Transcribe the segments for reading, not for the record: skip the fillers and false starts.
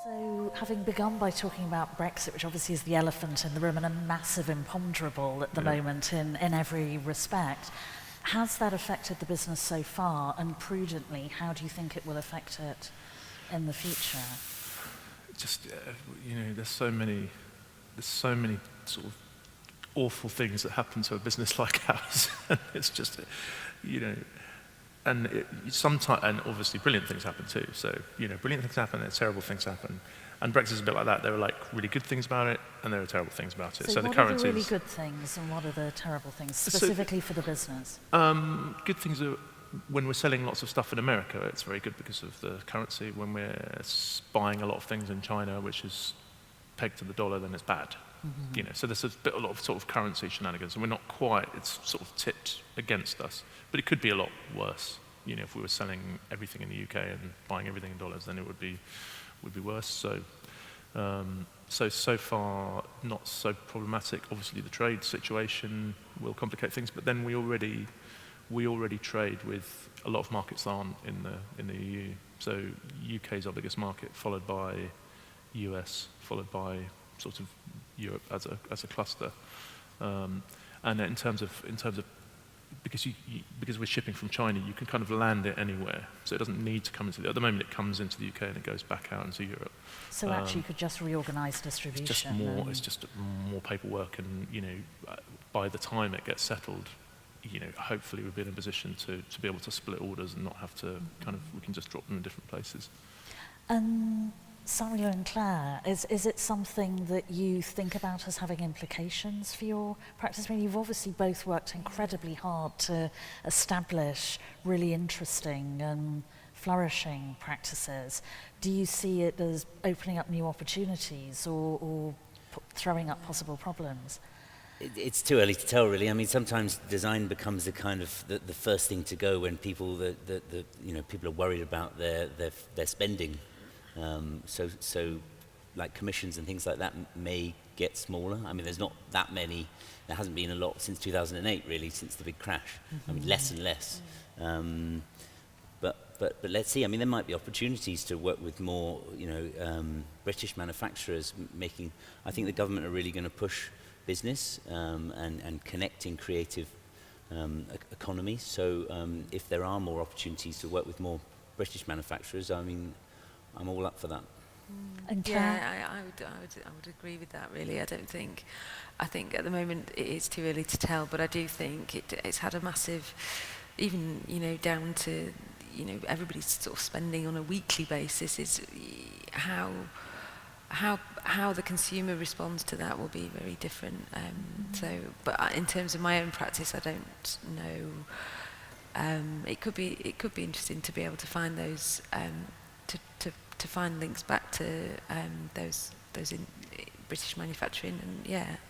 So, having begun by talking about Brexit, which obviously is the elephant in the room and a massive imponderable at the moment in every respect, has that affected the business so far? And prudently, how do you think it will affect it in the future? Just, there's so many sort of awful things that happen to a business like ours. It's just, and sometimes, and obviously brilliant things happen too. So, brilliant things happen and terrible things happen. And Brexit's a bit like that. There are like really good things about it, and there are terrible things about it. So what are the really good things, and what are the terrible things, specifically for the business? Good things are when we're selling lots of stuff in America, it's very good because of the currency. When we're buying a lot of things in China, which is pegged to the dollar, then it's bad. Mm-hmm. So there's a lot of sort of currency shenanigans, and we're not quite. It's sort of tipped against us, but it could be a lot worse. If we were selling everything in the UK and buying everything in dollars, then it would be worse. So far not so problematic. Obviously, the trade situation will complicate things, but then we already trade with a lot of markets that aren't in the EU. So UK is our biggest market, followed by US, followed by sort of Europe as a cluster. And in terms of because we're shipping from China, you can kind of land it anywhere. So it doesn't need to come into at the moment it comes into the UK and it goes back out into Europe. So actually you could just reorganise distribution. It's just more paperwork, and by the time it gets settled, hopefully we'll be in a position to be able to split orders and not have to we can just drop them in different places. Samuel and Claire, is it something that you think about as having implications for your practice? I mean, you've obviously both worked incredibly hard to establish really interesting and flourishing practices. Do you see it as opening up new opportunities or throwing up possible problems? It's too early to tell, really. I mean, sometimes design becomes the kind of the first thing to go when people people are worried about their spending. So like commissions and things like that may get smaller. I mean, there's not that many. There hasn't been a lot since 2008, really, since the big crash. Mm-hmm. I mean, less and less. But let's see. I mean, there might be opportunities to work with more, British manufacturers making. I think the government are really going to push business and connecting creative economies. So if there are more opportunities to work with more British manufacturers, I mean, I'm all up for that. Yeah, I would agree with that, really. I think at the moment it is too early to tell, but I do think it's had a massive, even down to everybody's sort of spending on a weekly basis, is how the consumer responds to that will be very different. But in terms of my own practice, I don't know. It could be interesting to be able to find those. To find links back to those in British manufacturing, and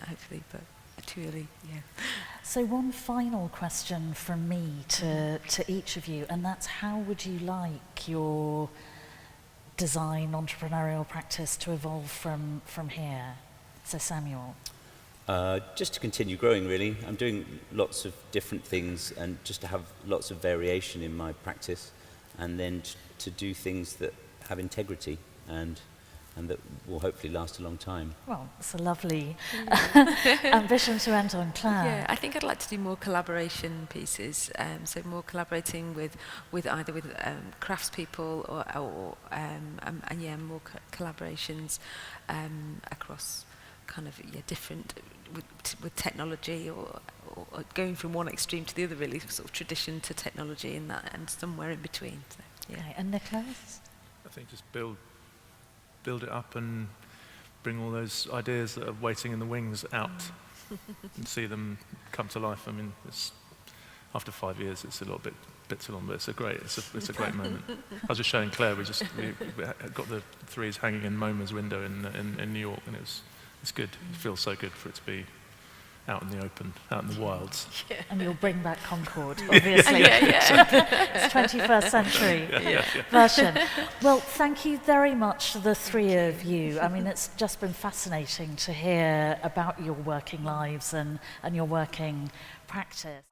hopefully, but too early. Yeah. So one final question from me to each of you, and that's how would you like your design entrepreneurial practice to evolve from here? So Samuel. Just to continue growing, really. I'm doing lots of different things, and just to have lots of variation in my practice, and then to do things that have integrity and that will hopefully last a long time. Well, it's a lovely ambition to end on, Claire. Yeah, I think I'd like to do more collaboration pieces, so more collaborating with either craftspeople or more collaborations across kind of different with technology or going from one extreme to the other, really, sort of tradition to technology and somewhere in between. So, yeah. Okay, and Nicolas? I think just build it up and bring all those ideas that are waiting in the wings out and see them come to life. I mean, after 5 years, it's a little bit too long, but it's a great moment. I was just showing Claire, we got the threes hanging in MoMA's window in New York, and it's good. It feels so good for it to be out in the open, out in the wilds. Yeah. And you'll bring back Concord, obviously. It's 21st century version. Well, thank you very much, the three of you. I mean, it's just been fascinating to hear about your working lives and your working practice.